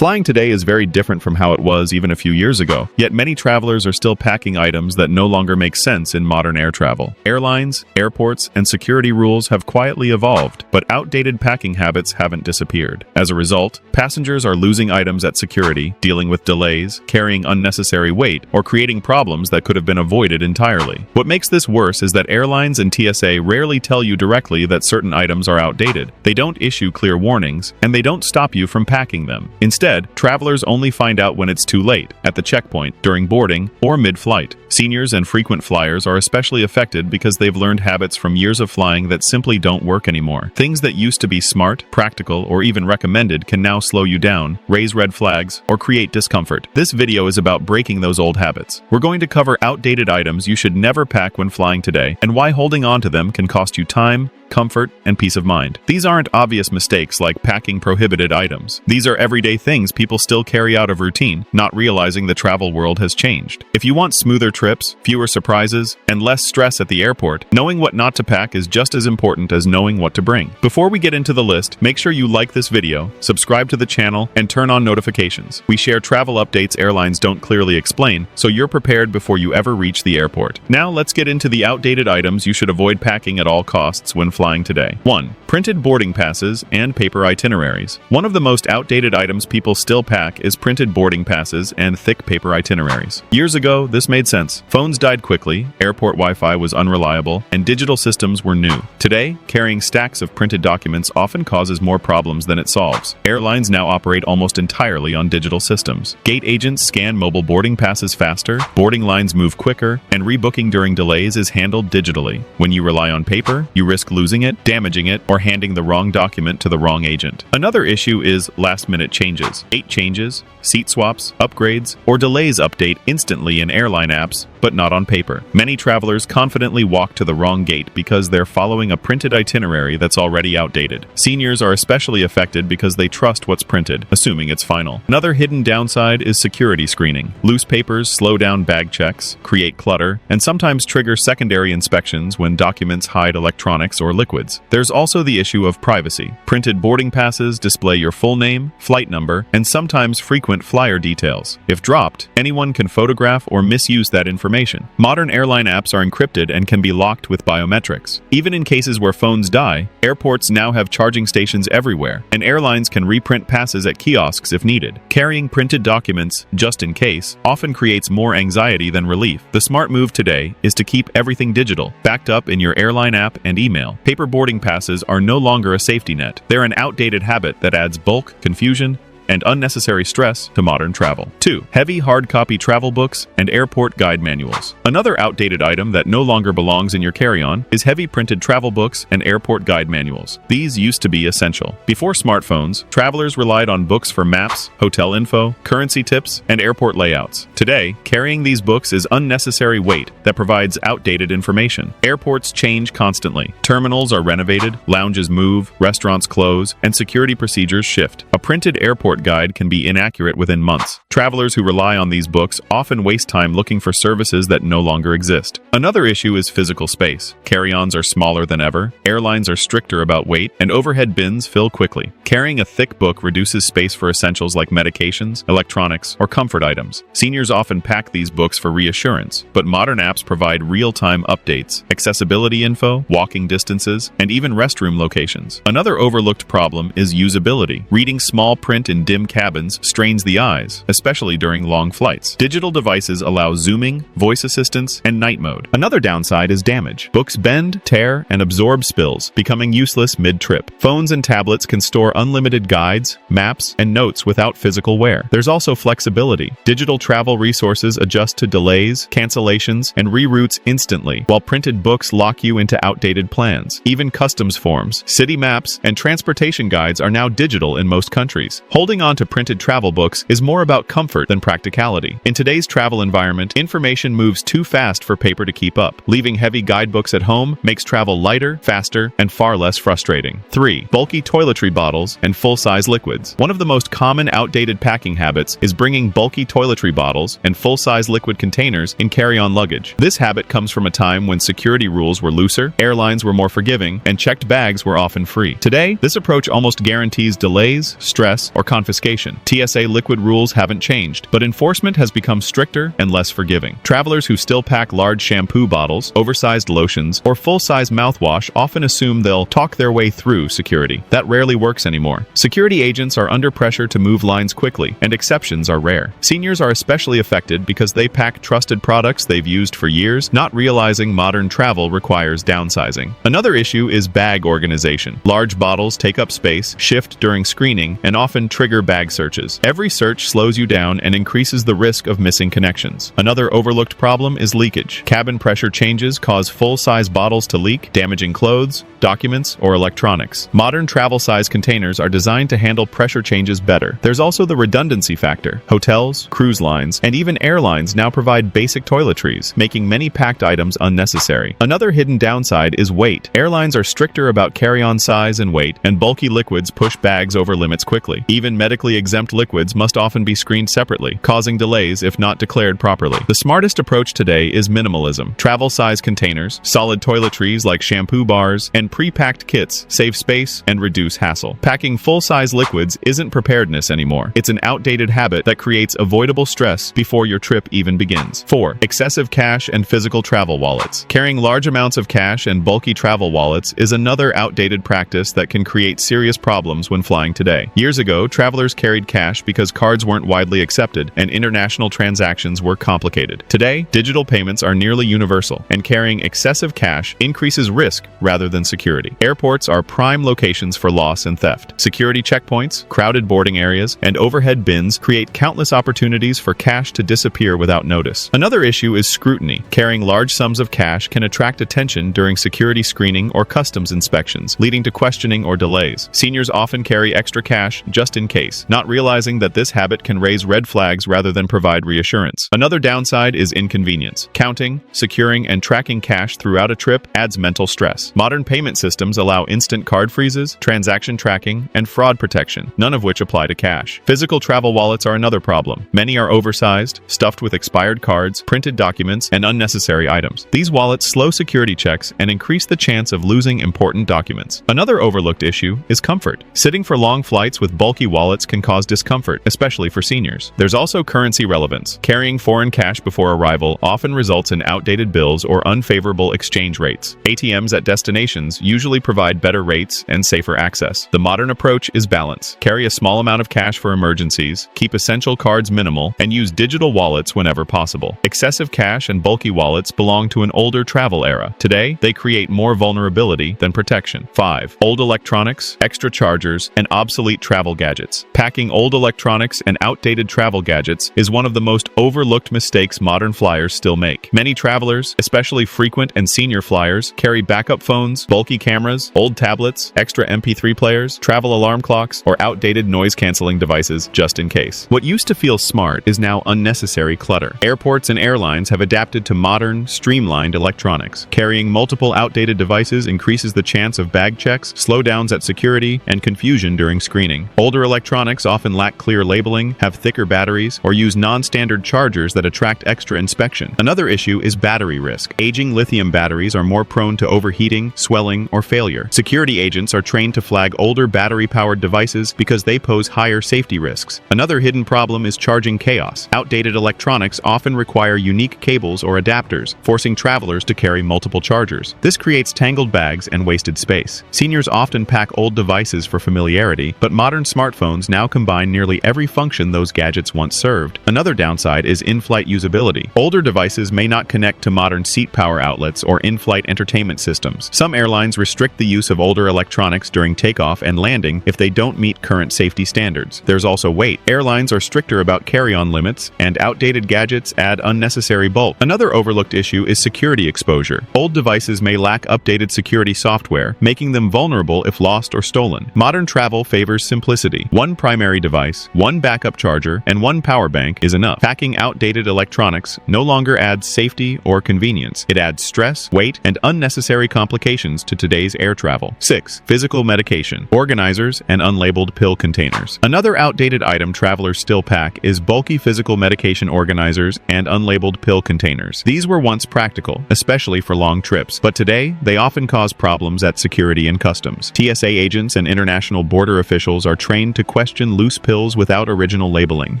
Flying today is very different from how it was even a few years ago, yet many travelers are still packing items that no longer make sense in modern air travel. Airlines, airports, and security rules have quietly evolved, but outdated packing habits haven't disappeared. As a result, passengers are losing items at security, dealing with delays, carrying unnecessary weight, or creating problems that could have been avoided entirely. What makes this worse is that airlines and TSA rarely tell you directly that certain items are outdated. They don't issue clear warnings, and they don't stop you from packing them. Instead, travelers only find out when it's too late, at the checkpoint, during boarding, or mid-flight. Seniors and frequent flyers are especially affected because they've learned habits from years of flying that simply don't work anymore. Things that used to be smart, practical, or even recommended can now slow you down, raise red flags, or create discomfort. This video is about breaking those old habits. We're going to cover outdated items you should never pack when flying today, and why holding on to them can cost you time, comfort, and peace of mind. These aren't obvious mistakes like packing prohibited items. These are everyday things people still carry out of routine, not realizing the travel world has changed. If you want smoother trips, fewer surprises, and less stress at the airport, knowing what not to pack is just as important as knowing what to bring. Before we get into the list, make sure you like this video, subscribe to the channel, and turn on notifications. We share travel updates airlines don't clearly explain, so you're prepared before you ever reach the airport. Now let's get into the outdated items you should avoid packing at all costs when flying today. 1. Printed boarding passes and paper itineraries. One of the most outdated items people still pack is printed boarding passes and thick paper itineraries. Years ago, this made sense. Phones died quickly, airport Wi-Fi was unreliable, and digital systems were new. Today, carrying stacks of printed documents often causes more problems than it solves. Airlines now operate almost entirely on digital systems. Gate agents scan mobile boarding passes faster, boarding lines move quicker, and rebooking during delays is handled digitally. When you rely on paper, you risk losing it, damaging it, or handing the wrong document to the wrong agent. Another issue is last-minute changes. Gate changes, seat swaps, upgrades, or delays update instantly in airline apps, but not on paper. Many travelers confidently walk to the wrong gate because they're following a printed itinerary that's already outdated. Seniors are especially affected because they trust what's printed, assuming it's final. Another hidden downside is security screening. Loose papers slow down bag checks, create clutter, and sometimes trigger secondary inspections when documents hide electronics or liquids. There's also the issue of privacy. Printed boarding passes display your full name, flight number, and sometimes frequent flyer details. If dropped, anyone can photograph or misuse that information. Modern airline apps are encrypted and can be locked with biometrics. Even in cases where phones die, airports now have charging stations everywhere, and airlines can reprint passes at kiosks if needed. Carrying printed documents, just in case, often creates more anxiety than relief. The smart move today is to keep everything digital, backed up in your airline app and email. Paper boarding passes are no longer a safety net. They're an outdated habit that adds bulk, confusion, and unnecessary stress to modern travel. 2. Heavy hard copy travel books and airport guide manuals. Another outdated item that no longer belongs in your carry-on is heavy printed travel books and airport guide manuals. These used to be essential. Before smartphones, travelers relied on books for maps, hotel info, currency tips, and airport layouts. Today, carrying these books is unnecessary weight that provides outdated information. Airports change constantly. Terminals are renovated, lounges move, restaurants close, and security procedures shift. A printed airport guide can be inaccurate within months. Travelers who rely on these books often waste time looking for services that no longer exist. Another issue is physical space. Carry-ons are smaller than ever, airlines are stricter about weight, and overhead bins fill quickly. Carrying a thick book reduces space for essentials like medications, electronics, or comfort items. Seniors often pack these books for reassurance, but modern apps provide real-time updates, accessibility info, walking distances, and even restroom locations. Another overlooked problem is usability. Reading small print in dim cabins strains the eyes, especially during long flights. Digital devices allow zooming, voice assistance, and night mode. Another downside is damage. Books bend, tear, and absorb spills, becoming useless mid-trip. Phones and tablets can store unlimited guides, maps, and notes without physical wear. There's also flexibility. Digital travel resources adjust to delays, cancellations, and reroutes instantly, while printed books lock you into outdated plans. Even customs forms, city maps, and transportation guides are now digital in most countries. Holding on to printed travel books is more about comfort than practicality. In today's travel environment, information moves too fast for paper to keep up. Leaving heavy guidebooks at home makes travel lighter, faster, and far less frustrating. 3. Bulky toiletry bottles and full-size liquids. One of the most common outdated packing habits is bringing bulky toiletry bottles and full-size liquid containers in carry-on luggage. This habit comes from a time when security rules were looser, airlines were more forgiving, and checked bags were often free. Today, this approach almost guarantees delays, stress, or confiscation. TSA liquid rules haven't changed, but enforcement has become stricter and less forgiving. Travelers who still pack large shampoo bottles, oversized lotions, or full-size mouthwash often assume they'll talk their way through security. That rarely works anymore. Security agents are under pressure to move lines quickly, and exceptions are rare. Seniors are especially affected because they pack trusted products they've used for years, not realizing modern travel requires downsizing. Another issue is bag organization. Large bottles take up space, shift during screening, and often trigger bag searches. Every search slows you down and increases the risk of missing connections. Another overlooked problem is leakage. Cabin pressure changes cause full-size bottles to leak, damaging clothes, documents, or electronics. Modern travel-size containers are designed to handle pressure changes better. There's also the redundancy factor. Hotels, cruise lines, and even airlines now provide basic toiletries, making many packed items unnecessary. Another hidden downside is weight. Airlines are stricter about carry-on size and weight, and bulky liquids push bags over limits quickly. Even medically exempt liquids must often be screened separately, causing delays if not declared properly. The smartest approach today is minimalism. Travel-size containers, solid toiletries like shampoo bars, and pre-packed kits save space and reduce hassle. Packing full-size liquids isn't preparedness anymore. It's an outdated habit that creates avoidable stress before your trip even begins. 4. Excessive cash and physical travel wallets. Carrying large amounts of cash and bulky travel wallets is another outdated practice that can create serious problems when flying today. Years ago, travelers carried cash because cards weren't widely accepted and international transactions were complicated. Today, digital payments are nearly universal, and carrying excessive cash increases risk rather than security. Airports are prime locations for loss and theft. Security checkpoints, crowded boarding areas, and overhead bins create countless opportunities for cash to disappear without notice. Another issue is scrutiny. Carrying large sums of cash can attract attention during security screening or customs inspections, leading to questioning or delays. Seniors often carry extra cash just in case, not realizing that this habit can raise red flags rather than provide reassurance. Another downside is inconvenience. Counting, securing, and tracking cash throughout a trip adds mental stress. Modern payment systems allow instant card freezes, transaction tracking, and fraud protection, none of which apply to cash. Physical travel wallets are another problem. Many are oversized, stuffed with expired cards, printed documents, and unnecessary items. These wallets slow security checks and increase the chance of losing important documents. Another overlooked issue is comfort. Sitting for long flights with bulky wallets can cause discomfort, especially for seniors. There's also currency relevance. Carrying foreign cash before arrival often results in outdated bills or unfavorable exchange rates. ATMs at destinations usually provide better rates and safer access. The modern approach is balance. Carry a small amount of cash for emergencies, keep essential cards minimal, and use digital wallets whenever possible. Excessive cash and bulky wallets belong to an older travel era. Today, they create more vulnerability than protection. 5. Old electronics, extra chargers, and obsolete travel gadgets. Packing old electronics and outdated travel gadgets is one of the most overlooked mistakes modern flyers still make. Many travelers, especially frequent and senior flyers, carry backup phones, bulky cameras, old tablets, extra MP3 players, travel alarm clocks, or outdated noise-canceling devices just in case. What used to feel smart is now unnecessary clutter. Airports and airlines have adapted to modern, streamlined electronics. Carrying multiple outdated devices increases the chance of bag checks, slowdowns at security, and confusion during screening. Older electronics often lack clear labeling, have thicker batteries, or use non-standard chargers that attract extra inspection. Another issue is battery risk. Aging lithium batteries are more prone to overheating, swelling, or failure. Security agents are trained to flag older battery-powered devices because they pose higher safety risks. Another hidden problem is charging chaos. Outdated electronics often require unique cables or adapters, forcing travelers to carry multiple chargers. This creates tangled bags and wasted space. Seniors often pack old devices for familiarity, but modern smartphones now combine nearly every function those gadgets once served. Another downside is in-flight usability. Older devices may not connect to modern seat power outlets or in-flight entertainment systems. Some airlines restrict the use of older electronics during takeoff and landing if they don't meet current safety standards. There's also weight. Airlines are stricter about carry-on limits, and outdated gadgets add unnecessary bulk. Another overlooked issue is security exposure. Old devices may lack updated security software, making them vulnerable if lost or stolen. Modern travel favors simplicity. One primary device, one backup charger, and one power bank is enough. Packing outdated electronics no longer adds safety or convenience. It adds stress, weight, and unnecessary complications to today's air travel. 6. Physical medication, organizers, and unlabeled pill containers. Another outdated item travelers still pack is bulky physical medication organizers and unlabeled pill containers. These were once practical, especially for long trips, but today they often cause problems at security and customs. TSA agents and international border officials are trained to question loose pills without original labeling.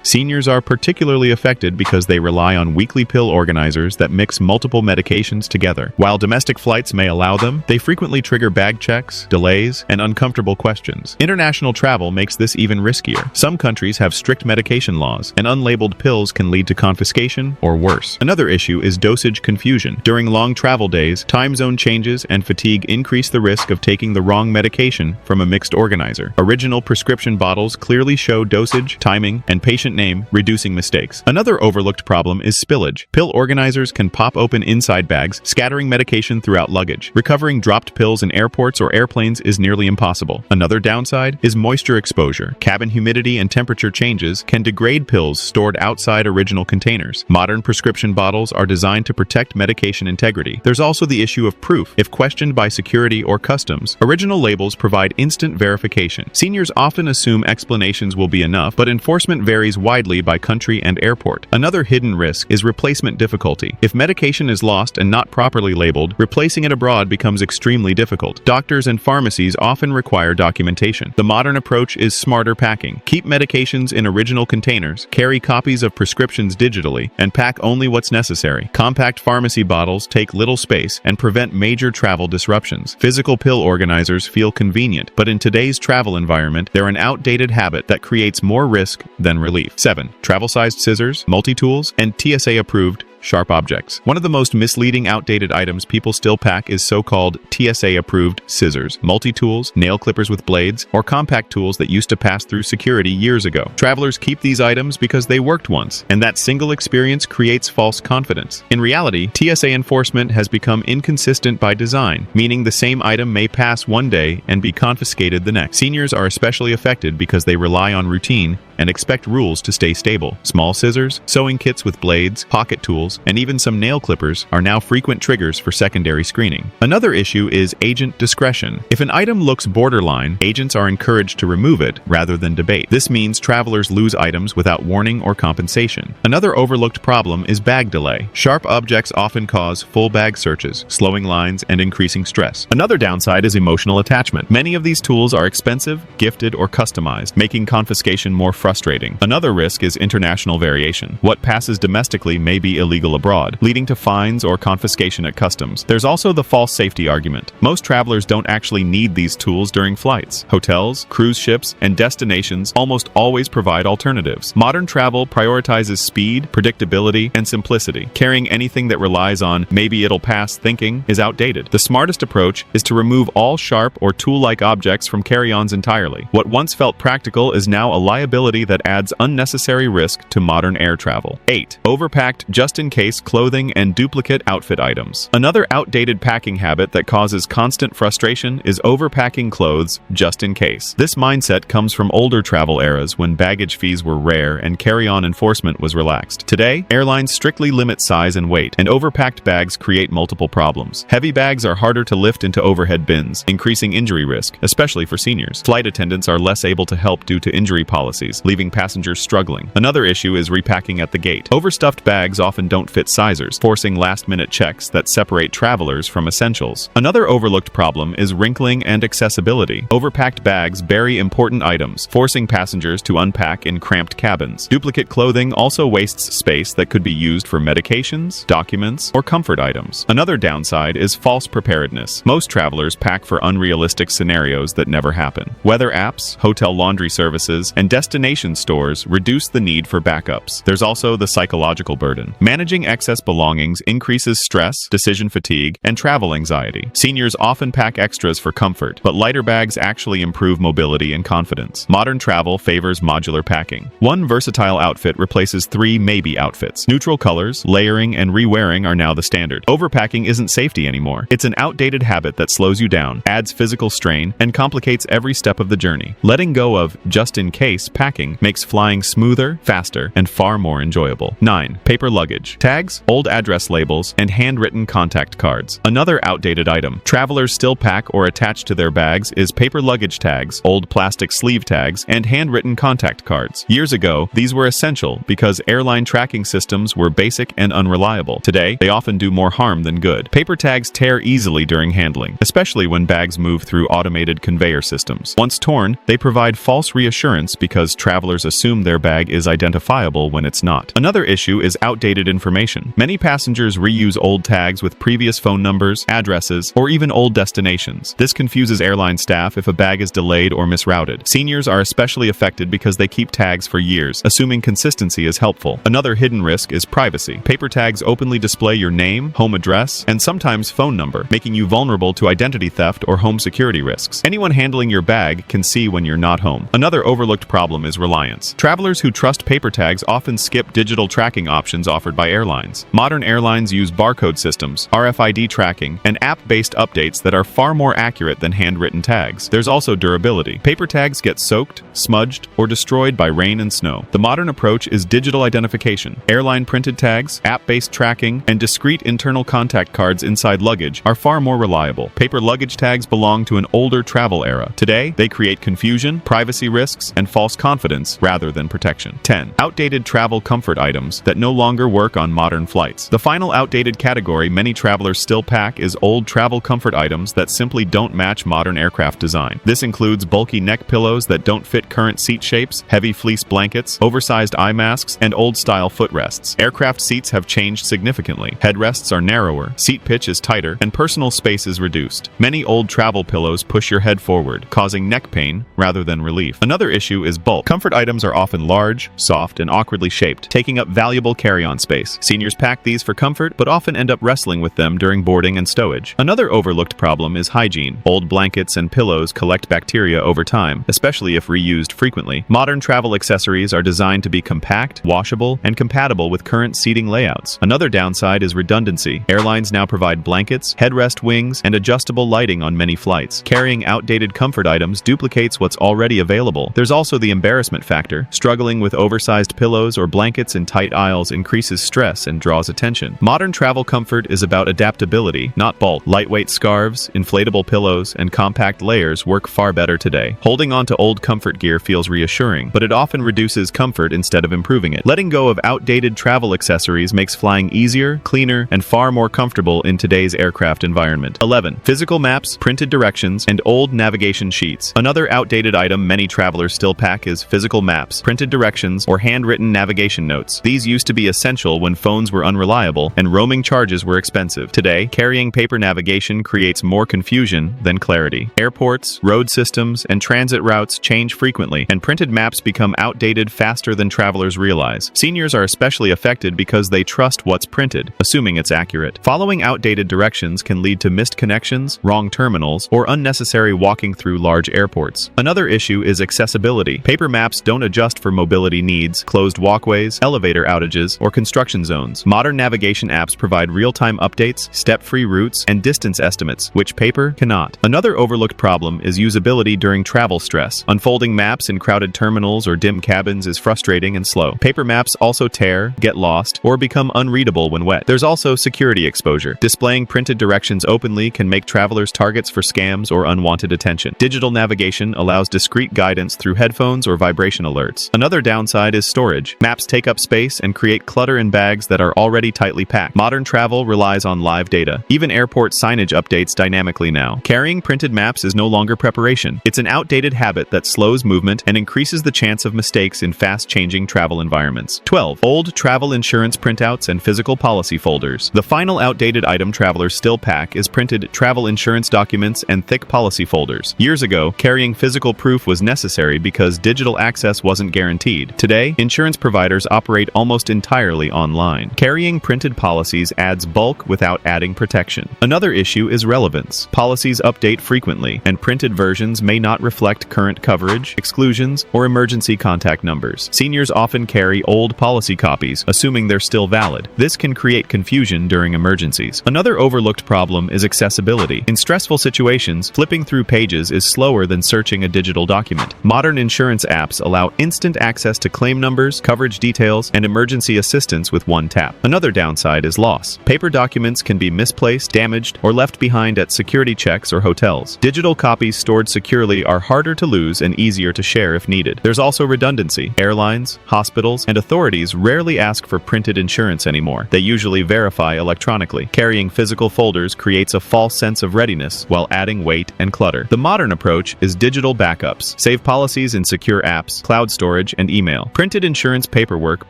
Seniors are particularly affected because they rely on weekly pill organizers that mix multiple medications together. While domestic flights may allow them, they frequently trigger bag checks, delays, and uncomfortable questions. International travel makes this even riskier. Some countries have strict medication laws, and unlabeled pills can lead to confiscation or worse. Another issue is dosage confusion. During long travel days, time zone changes and fatigue increase the risk of taking the wrong medication from a mixed organizer. Original prescription bottles clearly show dosage, timing, and patient name, reducing mistakes. Another overlooked problem is spillage. Pill organizers can pop open inside bags, scattering medication throughout luggage. Recovering dropped pills in airports or airplanes is nearly impossible. Another downside is moisture exposure. Cabin humidity and temperature changes can degrade pills stored outside original containers. Modern prescription bottles are designed to protect medication integrity. There's also the issue of proof. If questioned by security or customs, original labels provide instant verification. Seniors often assume explanations will be enough, but enforcement varies widely by country and airport. Another hidden risk is replacement difficulty. If medication is lost and not properly labeled, replacing it abroad becomes extremely difficult. Doctors and pharmacies often require documentation. The modern approach is smarter packing. Keep medications in original containers, carry copies of prescriptions digitally, and pack only what's necessary. Compact pharmacy bottles take little space and prevent major travel disruptions. Physical pill organizers feel convenient, but in today's travel environment, they're an outdated habit that creates more risk than relief. 7. Travel-sized scissors, multi-tools, and TSA-approved sharp objects. One of the most misleading outdated items people still pack is so-called TSA-approved scissors, multi-tools, nail clippers with blades, or compact tools that used to pass through security years ago. Travelers keep these items because they worked once, and that single experience creates false confidence. In reality, TSA enforcement has become inconsistent by design, meaning the same item may pass one day and be confiscated the next. Seniors are especially affected because they rely on routine and expect rules to stay stable. Small scissors, sewing kits with blades, pocket tools, and even some nail clippers are now frequent triggers for secondary screening. Another issue is agent discretion. If an item looks borderline, agents are encouraged to remove it rather than debate. This means travelers lose items without warning or compensation. Another overlooked problem is bag delay. Sharp objects often cause full bag searches, slowing lines and increasing stress. Another downside is emotional attachment. Many of these tools are expensive, gifted, or customized, making confiscation more frustrating. Another risk is international variation. What passes domestically may be illegal abroad, leading to fines or confiscation at customs. There's also the false safety argument. Most travelers don't actually need these tools during flights. Hotels, cruise ships, and destinations almost always provide alternatives. Modern travel prioritizes speed, predictability, and simplicity. Carrying anything that relies on maybe it'll pass thinking is outdated. The smartest approach is to remove all sharp or tool-like objects from carry-ons entirely. What once felt practical is now a liability that adds unnecessary risk to modern air travel. 8. Overpacked just-in-case clothing and duplicate outfit items. Another outdated packing habit that causes constant frustration is overpacking clothes just in case. This mindset comes from older travel eras when baggage fees were rare and carry-on enforcement was relaxed. Today, airlines strictly limit size and weight, and overpacked bags create multiple problems. Heavy bags are harder to lift into overhead bins, increasing injury risk, especially for seniors. Flight attendants are less able to help due to injury policies, leaving passengers struggling. Another issue is repacking at the gate. Overstuffed bags often don't fit sizers, forcing last-minute checks that separate travelers from essentials. Another overlooked problem is wrinkling and accessibility. Overpacked bags bury important items, forcing passengers to unpack in cramped cabins. Duplicate clothing also wastes space that could be used for medications, documents, or comfort items. Another downside is false preparedness. Most travelers pack for unrealistic scenarios that never happen. Weather apps, hotel laundry services, and destination stores reduce the need for backups. There's also the psychological burden. Managing excess belongings increases stress, decision fatigue, and travel anxiety. Seniors often pack extras for comfort, but lighter bags actually improve mobility and confidence. Modern travel favors modular packing. One versatile outfit replaces 3 maybe outfits. Neutral colors, layering, and re-wearing are now the standard. Overpacking isn't safety anymore. It's an outdated habit that slows you down, adds physical strain, and complicates every step of the journey. Letting go of just-in-case packing tracking makes flying smoother, faster, and far more enjoyable. 9. Paper luggage. Tags, old address labels, and handwritten contact cards. Another outdated item travelers still pack or attach to their bags is paper luggage tags, old plastic sleeve tags, and handwritten contact cards. Years ago, these were essential because airline tracking systems were basic and unreliable. Today, they often do more harm than good. Paper tags tear easily during handling, especially when bags move through automated conveyor systems. Once torn, they provide false reassurance because travelers assume their bag is identifiable when it's not. Another issue is outdated information. Many passengers reuse old tags with previous phone numbers, addresses, or even old destinations. This confuses airline staff if a bag is delayed or misrouted. Seniors are especially affected because they keep tags for years, assuming consistency is helpful. Another hidden risk is privacy. Paper tags openly display your name, home address, and sometimes phone number, making you vulnerable to identity theft or home security risks. Anyone handling your bag can see when you're not home. Another overlooked problem is reliance. Travelers who trust paper tags often skip digital tracking options offered by airlines. Modern airlines use barcode systems, RFID tracking, and app-based updates that are far more accurate than handwritten tags. There's also durability. Paper tags get soaked, smudged, or destroyed by rain and snow. The modern approach is digital identification. Airline printed tags, app-based tracking, and discrete internal contact cards inside luggage are far more reliable. Paper luggage tags belong to an older travel era. Today, they create confusion, privacy risks, and false confidence rather than protection. 10. Outdated travel comfort items that no longer work on modern flights. The final outdated category many travelers still pack is old travel comfort items that simply don't match modern aircraft design. This includes bulky neck pillows that don't fit current seat shapes, heavy fleece blankets, oversized eye masks, and old-style footrests. Aircraft seats have changed significantly. Headrests are narrower, seat pitch is tighter, and personal space is reduced. Many old travel pillows push your head forward, causing neck pain rather than relief. Another issue is bulk. Comfort items are often large, soft, and awkwardly shaped, taking up valuable carry-on space. Seniors pack these for comfort, but often end up wrestling with them during boarding and stowage. Another overlooked problem is hygiene. Old blankets and pillows collect bacteria over time, especially if reused frequently. Modern travel accessories are designed to be compact, washable, and compatible with current seating layouts. Another downside is redundancy. Airlines now provide blankets, headrest wings, and adjustable lighting on many flights. Carrying outdated comfort items duplicates what's already available. There's also the embarrassment factor. Struggling with oversized pillows or blankets in tight aisles increases stress and draws attention. Modern travel comfort is about adaptability, not bulk. Lightweight scarves, inflatable pillows, and compact layers work far better today. Holding on to old comfort gear feels reassuring, but it often reduces comfort instead of improving it. Letting go of outdated travel accessories makes flying easier, cleaner, and far more comfortable in today's aircraft environment. 11. Physical maps, printed directions, and old navigation sheets. Another outdated item many travelers still pack is physical maps, printed directions, or handwritten navigation notes. These used to be essential when phones were unreliable and roaming charges were expensive. Today, carrying paper navigation creates more confusion than clarity. Airports, road systems, and transit routes change frequently, and printed maps become outdated faster than travelers realize. Seniors are especially affected because they trust what's printed, assuming it's accurate. Following outdated directions can lead to missed connections, wrong terminals, or unnecessary walking through large airports. Another issue is accessibility. Paper maps don't adjust for mobility needs, closed walkways, elevator outages, or construction zones. Modern navigation apps provide real-time updates, step-free routes, and distance estimates, which paper cannot. Another overlooked problem is usability during travel stress. Unfolding maps in crowded terminals or dim cabins is frustrating and slow. Paper maps also tear, get lost, or become unreadable when wet. There's also security exposure. Displaying printed directions openly can make travelers targets for scams or unwanted attention. Digital navigation allows discreet guidance through headphones or vibration alerts. Another downside is storage. Maps take up space and create clutter in bags that are already tightly packed. Modern travel relies on live data. Even airport signage updates dynamically now. Carrying printed maps is no longer preparation. It's an outdated habit that slows movement and increases the chance of mistakes in fast-changing travel environments. 12. Old travel insurance printouts and physical policy folders. The final outdated item travelers still pack is printed travel insurance documents and thick policy folders. Years ago, carrying physical proof was necessary because digital access wasn't guaranteed. Today, insurance providers operate almost entirely online. Carrying printed policies adds bulk without adding protection. Another issue is relevance. Policies update frequently, and printed versions may not reflect current coverage, exclusions, or emergency contact numbers. Seniors often carry old policy copies, assuming they're still valid. This can create confusion during emergencies. Another overlooked problem is accessibility. In stressful situations, flipping through pages is slower than searching a digital document. Modern insurance apps apps allow instant access to claim numbers, coverage details, and emergency assistance with one tap. Another downside is loss. Paper documents can be misplaced, damaged, or left behind at security checks or hotels. Digital copies stored securely are harder to lose and easier to share if needed. There's also redundancy. Airlines, hospitals, and authorities rarely ask for printed insurance anymore. They usually verify electronically. Carrying physical folders creates a false sense of readiness while adding weight and clutter. The modern approach is digital backups. Save policies in secure apps, cloud storage, and email. Printed insurance paperwork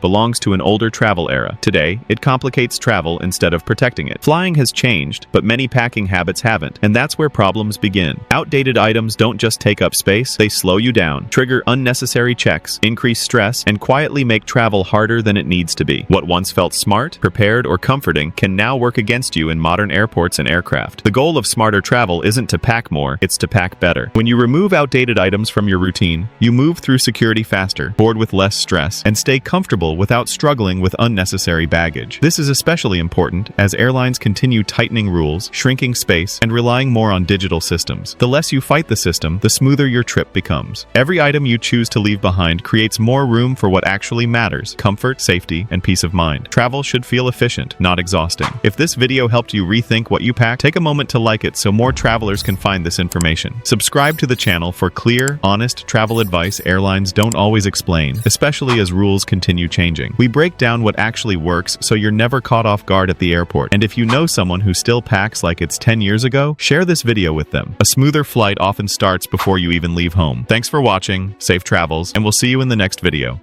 belongs to an older travel era. Today, it complicates travel instead of protecting it. Flying has changed, but many packing habits haven't, and that's where problems begin. Outdated items don't just take up space, they slow you down, trigger unnecessary checks, increase stress, and quietly make travel harder than it needs to be. What once felt smart, prepared, or comforting can now work against you in modern airports and aircraft. The goal of smarter travel isn't to pack more, it's to pack better. When you remove outdated items from your routine, you move through security faster, board with less stress, and stay comfortable without struggling with unnecessary baggage. This is especially important as airlines continue tightening rules, shrinking space, and relying more on digital systems. The less you fight the system, the smoother your trip becomes. Every item you choose to leave behind creates more room for what actually matters: comfort, safety, and peace of mind. Travel should feel efficient, not exhausting. If this video helped you rethink what you pack, take a moment to like it so more travelers can find this information. Subscribe to the channel for clear, honest travel advice airlines don't always explain, especially as rules continue changing. We break down what actually works so you're never caught off guard at the airport. And if you know someone who still packs like it's 10 years ago, share this video with them. A smoother flight often starts before you even leave home. Thanks for watching, safe travels, and we'll see you in the next video.